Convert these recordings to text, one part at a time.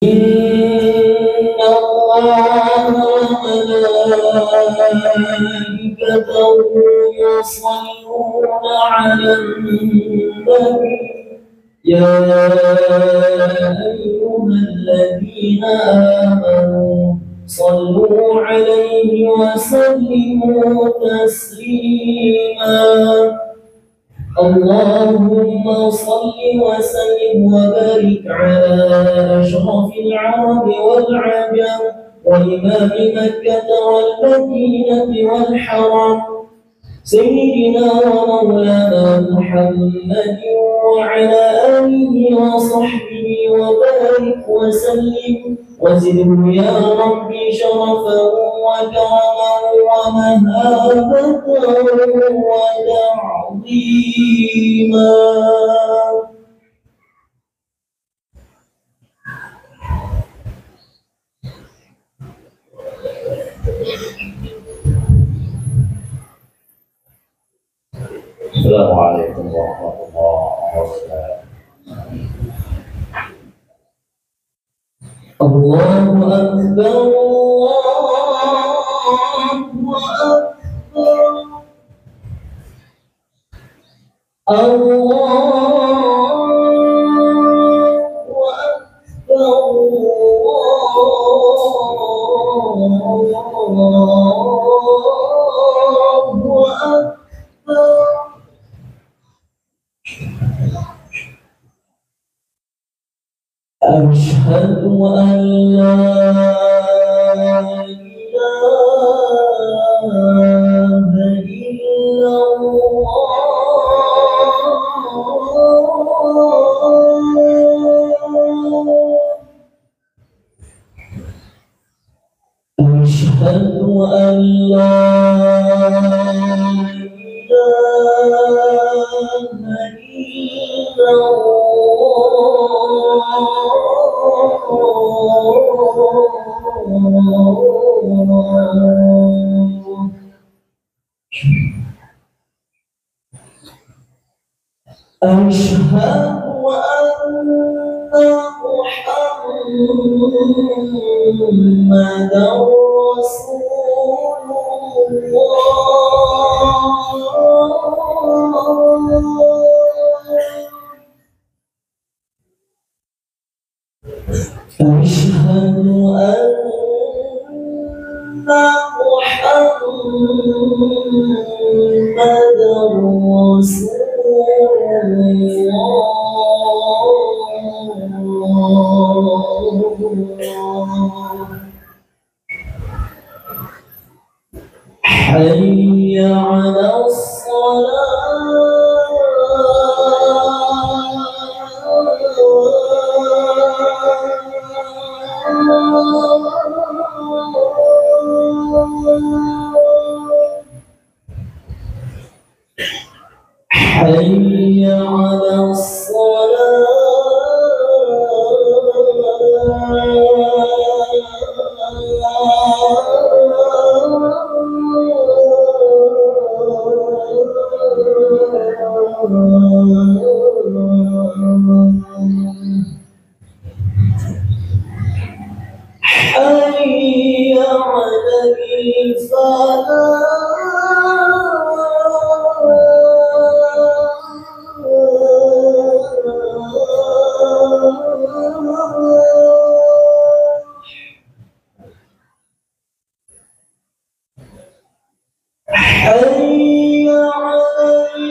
إن الله وملائكته يصلون على النبي يا أيها الذين آمنوا صلوا عليه وسلموا تسليما. اللهم صل وسلم وبارك على أشرف العرب والعجم وإمام مكة والمدينة والحرم سيدنا ومولانا محمد وعلى آله وصحبه وبارك وسلم وزده يا ربي شرفا وكرما ومهابة وتعظيما. السلام عليكم ورحمة الله وبركاته. الله أكبر الله أشهد أن لا إله إلا الله. أشهد أن لا إله إلا أشهد أن محمدا رسول الله. أشهد أن محمدا رسول حي على حي على حي على حي على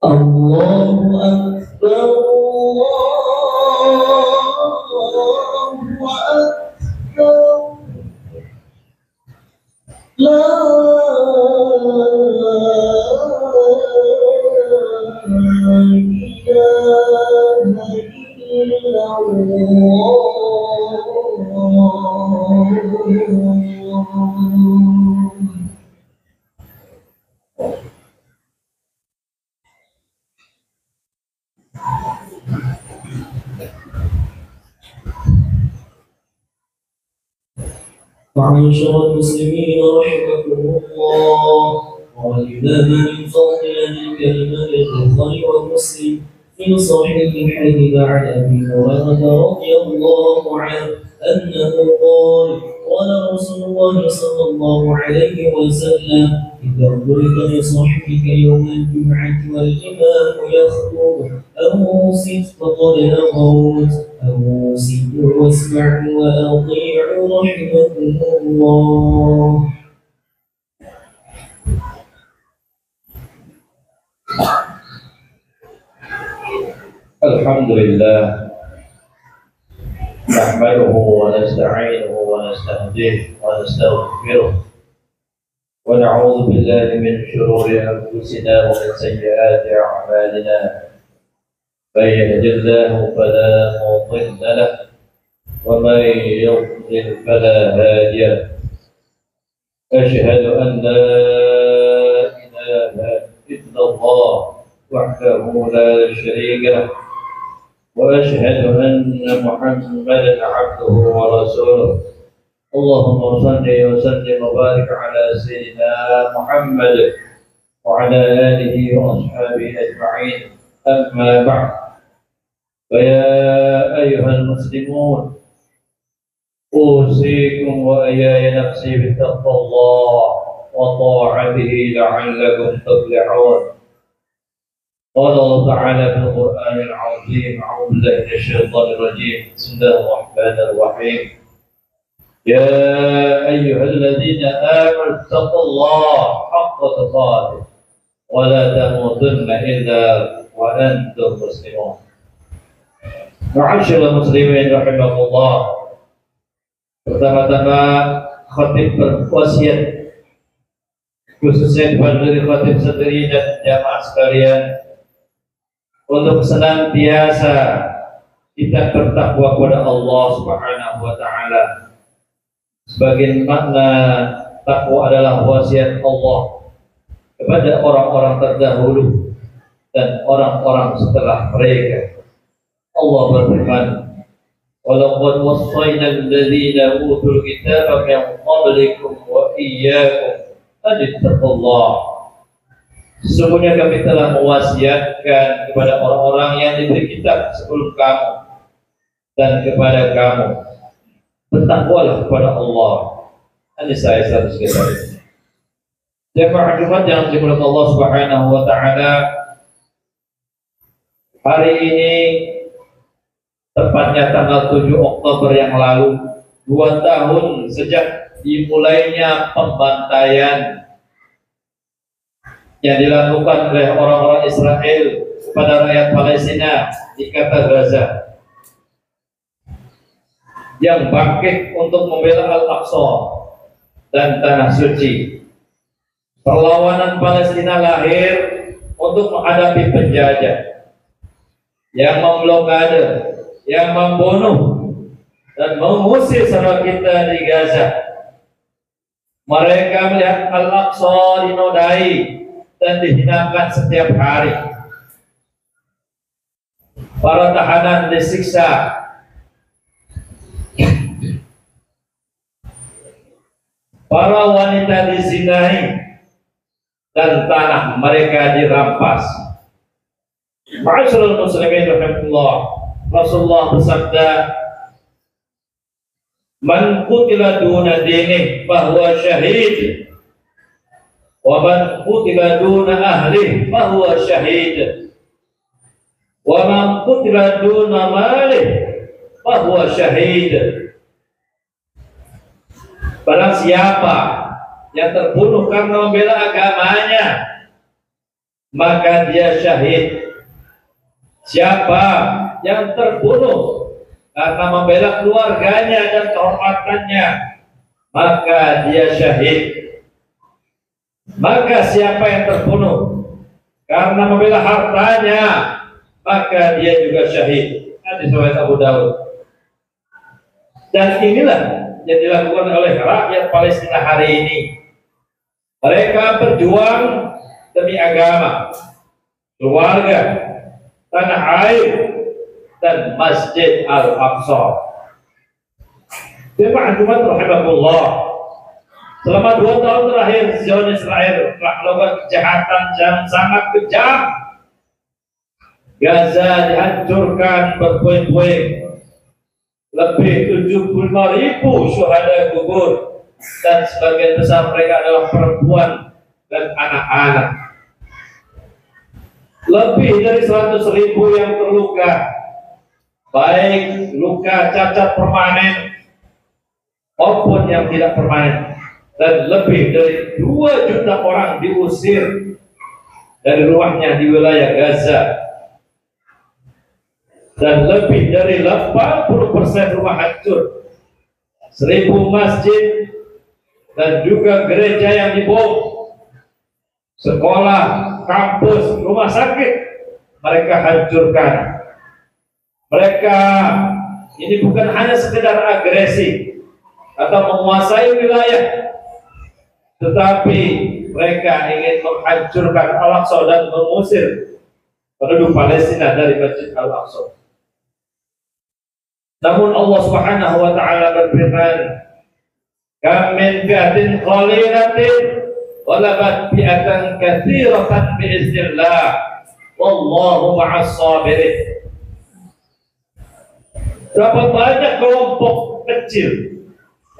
الله أكبر الله أكبر لا إله إلا الله. معاشر المسلمين رحمكم الله، وإذا من فضل الكلمة البخاري ومسلم في صحيحه عن أبي هريرة رضي الله عنه أنه قال: قال رسول الله صلى الله عليه وسلم: إذا قلت لصاحبك يوم الجمعة والإمام يخطب أوصت فقد لغوت، أوصتوا واسمعوا وأطيعوا رحمكم الله. الحمد لله نحمده ونستعينه ونستهديه ونستغفره ونعوذ بالله من شرور أنفسنا ومن سيئات أعمالنا. من يهد الله فلا مضل له ومن يضلل فلا هادي له. أشهد أن لا إله إلا الله وحده لا شريك له، وأشهد أن محمدا عبده ورسوله. اللهم صل وسلم وبارك على سيدنا محمد وعلى آله وأصحابه أجمعين. أما بعد، فيا أيها المسلمون، أوصيكم وإياي نفسي بتقوى الله وطاعته لعلكم تفلحون. قال الله تعالى في القرآن العظيم: أعوذ بالله من الشيطان الرجيم، بسم الله الرحمن الرحيم. يا أيها الذين آمنوا اتقوا الله حق تقاته ولا تموتن إلا وأنتم مسلمون. Ma'asyiral muslimin rahimakumullah. Pertama-tama khatib berwasiat, khususnya kepada khatib sendiri dan jamaah sekalian, untuk senantiasa kita bertakwa kepada Allah Subhanahu wa taala. Sebagian makna takwa adalah wasiat Allah kepada orang-orang terdahulu dan orang-orang setelah mereka. Allah berfirman: وَلَقَدْ وَصَّيْنَا الَّذِينَ أُوتُوا الْكِتَابَ مِنْ قَبْلِكُمْ وَإِيَّاكُمْ أَنِ اتَّقُوا اللَّهَ. Sesungguhnya kami telah mewasiatkan kepada orang-orang yang diberi kitab sebelum kamu dan kepada kamu, bertakwalah kepada Allah. An-Nisa ayat 103. Jemaah Jumat yang dimuliakan Allah Subhanahu wa taala, hari ini tepatnya tanggal 7 Oktober yang lalu, 2 tahun sejak dimulainya pembantaian yang dilakukan oleh orang-orang Israel kepada rakyat Palestina di kata Gaza, yang bangkit untuk membela Al-Aqsa dan Tanah Suci. Perlawanan Palestina lahir untuk menghadapi penjajah yang memblokade, yang membunuh dan mengusir saudara kita di Gaza. Mereka melihat Al-Aqsa dinodai dan dihinakan setiap hari. Para tahanan disiksa, para wanita dizinai, dan tanah mereka dirampas. Ma'asyiral muslimin rahimakumullah, Rasulullah bersabda: "Man qutila duna dinih fahuwa syahid, wa man qutila duna ahlihi fahuwa syahid, wa man qutila duna malihi fahuwa syahid." Barang siapa yang terbunuh karena membela agamanya, maka dia syahid. Siapa yang terbunuh karena membela keluarganya dan kehormatannya, maka dia syahid. Maka siapa yang terbunuh karena membela hartanya, maka dia juga syahid. Hadis riwayat Abu Dawud. Dan inilah yang dilakukan oleh rakyat Palestina hari ini. Mereka berjuang demi agama, keluarga, tanah air, dan Masjid Al-Aqsa. Jemaah Jumat rahimahullah, selama 2 tahun terakhir Zionis Israel telah melakukan kejahatan yang sangat kejam. Gaza dihancurkan berpuing-puing, lebih 75.000 syuhada gugur, dan sebagian besar mereka adalah perempuan dan anak-anak. Lebih dari 100.000 yang terluka, baik luka cacat permanen maupun yang tidak permanen, dan lebih dari 2 juta orang diusir dari rumahnya di wilayah Gaza, dan lebih dari 80% rumah hancur, 1.000 masjid dan juga gereja yang dibom, sekolah, kampus, rumah sakit mereka hancurkan. Mereka ini bukan hanya sekedar agresi atau menguasai wilayah, tetapi mereka ingin menghancurkan Al-Aqsa dan mengusir penduduk Palestina dari Masjid Al-Aqsa. Namun Allah Subhanahu wa taala berfirman, "Kam min fi'atin qalilatin ghalabat fi'atan katsiratan bi'iznillah, wallahu ma'as sabirin." Berapa banyak kelompok kecil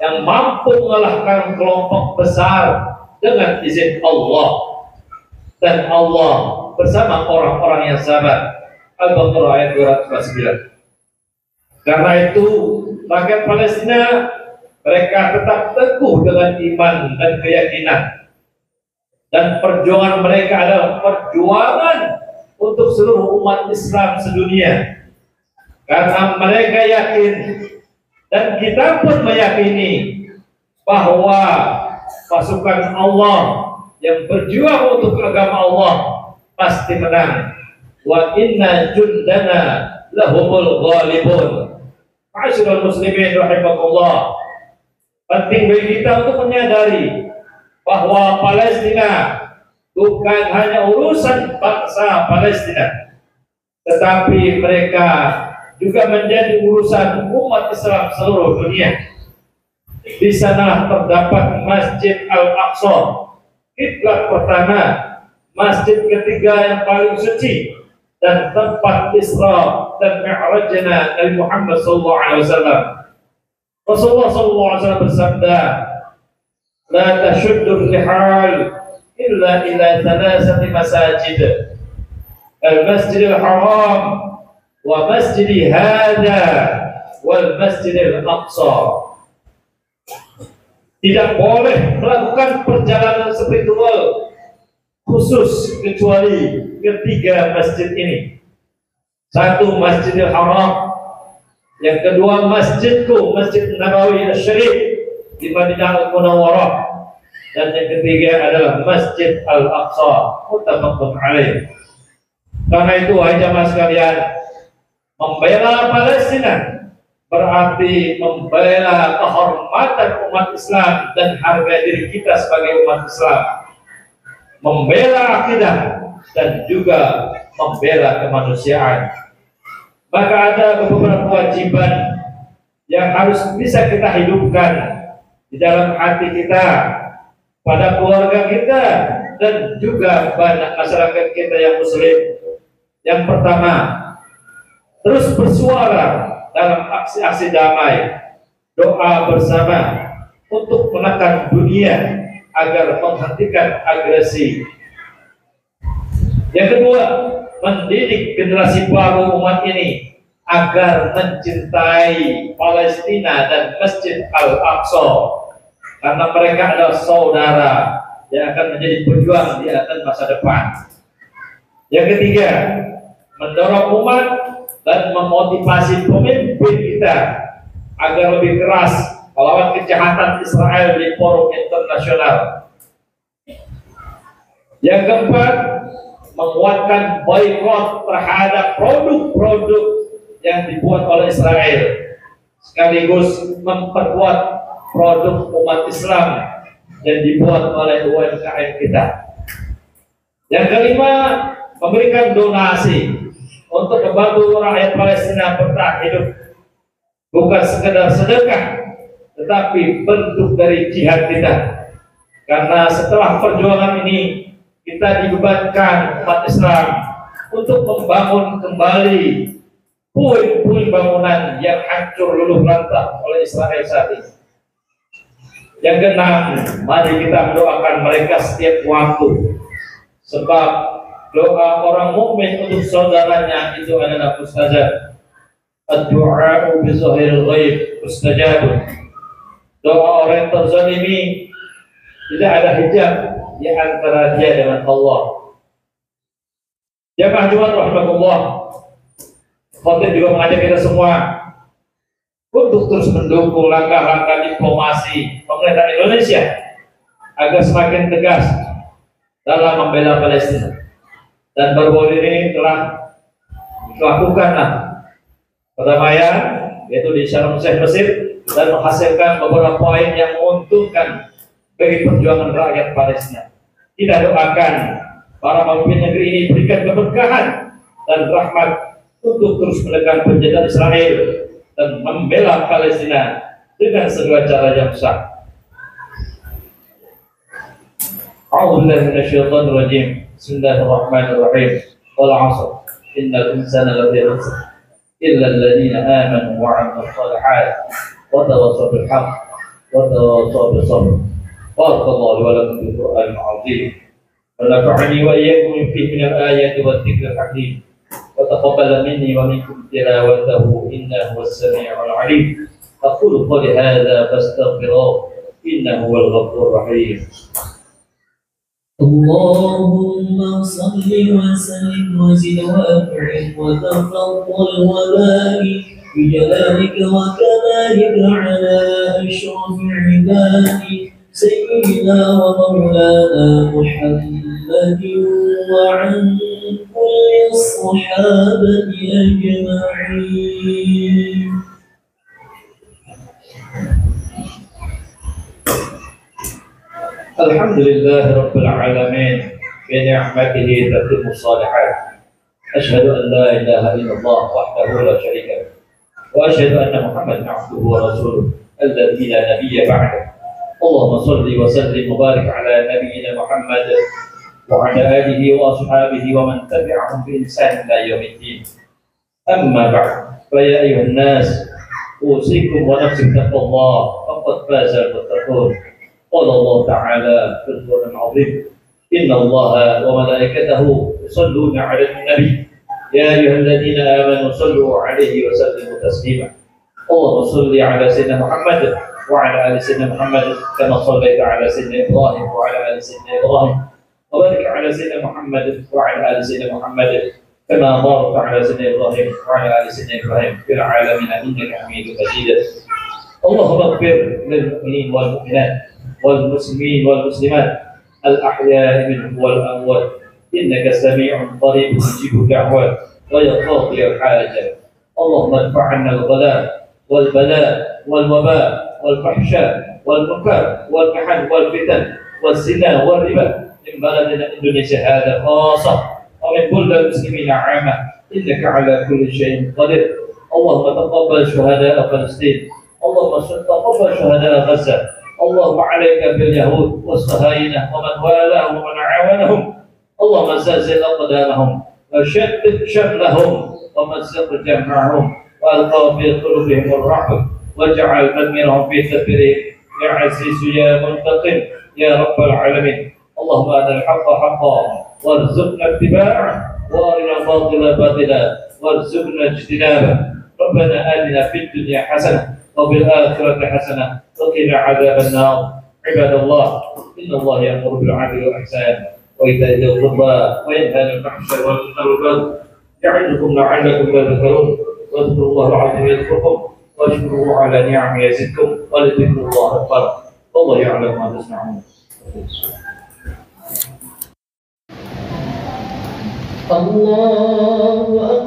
yang mampu mengalahkan kelompok besar dengan izin Allah, dan Allah bersama orang-orang yang sabar. Al-Baqarah ayat 249. Karena itu rakyat Palestina mereka tetap teguh dengan iman dan keyakinan, dan perjuangan mereka adalah perjuangan untuk seluruh umat Islam sedunia. Karena mereka yakin, dan kita pun meyakini, bahwa pasukan Allah yang berjuang untuk agama Allah pasti menang. Wa inna jundana lahumul ghalibun. Ma'asyiral muslimin rahimakumullah, penting bagi kita untuk menyadari bahwa Palestina bukan hanya urusan bangsa Palestina, tetapi mereka juga menjadi urusan umat Islam seluruh dunia. Di sana terdapat Masjid Al-Aqsa, kiblat pertama, masjid ketiga yang paling suci, dan tempat Isra dan Mi'rajnya Nabi Muhammad SAW. Rasulullah SAW bersabda, "La tashuddu rihal illa ila thalathati masajid, al-Masjidil Haram, wa masjidi hadha, wal Masjidil Aqsa." Tidak boleh melakukan perjalanan spiritual khusus kecuali ketiga masjid ini. Satu, Masjidil Haram. Yang kedua, masjidku, Masjid Nabawi Asy-Syarif di Madinah Al-Munawwarah. Dan yang ketiga adalah Masjid Al-Aqsa. Muttafaqun alaih. Karena itu, wahai jamaah sekalian, membela Palestina berarti membela kehormatan umat Islam dan harga diri kita sebagai umat Islam, membela akidah, dan juga membela kemanusiaan. Maka ada beberapa kewajiban yang harus bisa kita hidupkan di dalam hati kita, pada keluarga kita, dan juga pada masyarakat kita yang muslim. Yang pertama, terus bersuara dalam aksi-aksi damai, doa bersama untuk menekan dunia agar menghentikan agresi. Yang kedua, mendidik generasi baru umat ini agar mencintai Palestina dan Masjid Al-Aqsa, karena mereka adalah saudara yang akan menjadi pejuang di atas masa depan. Yang ketiga, mendorong umat dan memotivasi pemimpin kita agar lebih keras melawan kejahatan Israel di forum internasional. Yang keempat, menguatkan boikot terhadap produk-produk yang dibuat oleh Israel, sekaligus memperkuat produk umat Islam yang dibuat oleh UMKM kita. Yang kelima, memberikan donasi untuk membantu rakyat Palestina bertahan hidup, bukan sekedar sedekah, tetapi bentuk dari jihad kita. Karena setelah perjuangan ini kita dibebankan umat Islam untuk membangun kembali puing-puing bangunan yang hancur luluh lantak oleh Israel saat ini. Yang keenam, mari kita mendoakan mereka setiap waktu, sebab doa orang mukmin untuk saudaranya itu adalah mustajab. Ad-du'a bi zahiril ghaib mustajab. Doa orang yang terzalimi tidak ada hijab di antara dia dengan Allah. Jamaah Jumat rahmatullah, khotib juga mengajak kita semua untuk terus mendukung langkah-langkah diplomasi pemerintah Indonesia agar semakin tegas dalam membela Palestina. Dan baru-baru ini telah melakukanlah perdamaian, yaitu di Sharm el-Sheikh Mesir, dan menghasilkan beberapa poin yang menguntungkan bagi perjuangan rakyat Palestina. Kita doakan para pemimpin negeri ini berikan keberkahan dan rahmat untuk terus menekan penjajahan Israel dan membela Palestina dengan segala cara yang sah. A'udzubillahi minasyaitonir rajim. Bismillahirrahmanirrahim. Wal 'ashr. Innal insana lafi khusr illa alladziina aamanu wa 'amilus shalihaati wa tawassaw bil haqq wa tawassaw bis sabr. Barakallahu wa lakum bil Qur'anil 'azim. Wa nafa'ani wa iyyakum fihi minal ayati wad dzikril hakim. وتقبل مني ومنكم تلاوته إنه هو السميع العليم. أقول قولي هذا فاستغفروه إنه هو الغفور الرحيم. اللهم صل وسلم وزد وأكرم وتفضل وبارك بجلالك وكمالك على أشرف عبادك سيدنا ومولانا محمد وعن كل الصحابة أجمعين. الحمد لله رب العالمين بنعمته تتم الصالحات. أشهد أن لا إله إلا الله وحده لا شريك له وأشهد أن محمدا عبده ورسوله الذي لا نبي بعده. اللهم صل وسلم وبارك على نبينا محمد وعلى آله وأصحابه ومن تبعهم بإحسان إلى يوم الدين. أما بعد، فيا أيها الناس أوصيكم ونفسي بتقوى الله فقد فاز المتقون. قال الله تعالى في القرآن العظيم: إن الله وملائكته يصلون على النبي يا أيها الذين آمنوا صلوا عليه وسلموا تسليما. اللهم صل على سيدنا محمد وعلى آل سيدنا محمد كما صليت على سيدنا إبراهيم وعلى آل سيدنا إبراهيم، وبارك على سيدنا محمد وعلى آل سيدنا محمد كما باركت على سيدنا إبراهيم وعلى آل سيدنا إبراهيم في العالمين إنك حميد مجيد. اللهم اغفر للمؤمنين والمؤمنات والمسلمين والمسلمات الأحياء منهم والأموات إنك سميع قريب مجيب الدعوات ويقضي الحاجة. اللهم ادفع عنا الغلاء والبلاء والوباء والفحشاء والمنكر والمحن والفتن والزنا والربا من بلدنا إندونيسيا هذا خاصة ومن كل المسلمين عامة إنك على كل شيء قدير. اللهم تقبل شهداء فلسطين، اللهم تقبل شهداء غزة. اللهم عليك باليهود والصهاينة ومن والاهم ومن عاونهم. اللهم زلزل أقدامهم وشتت شملهم ومزق جمعهم وألقى في قلوبهم الرعب واجعل تدميرهم في تدبيرهم يا عزيز يا منتقم يا رب العالمين. اللهم أرنا الحق حقا وارزقنا اتباعه وأرنا الباطل باطلا وارزقنا اجتنابه. ربنا آتنا في الدنيا حسنة وفي الآخرة حسنة وقنا عذاب النار. عباد الله، إن الله يأمر بالعدل والإحسان وإيتاء ذي القربى وينهى عن الفحشاء والمنكر والبغي يعظكم لعلكم تذكرون. واذكروا الله العظيم يذكركم واشكروه على نعمه يزدكم ولذكر الله أكبر والله يعلم ما تصنعون. الله أكبر.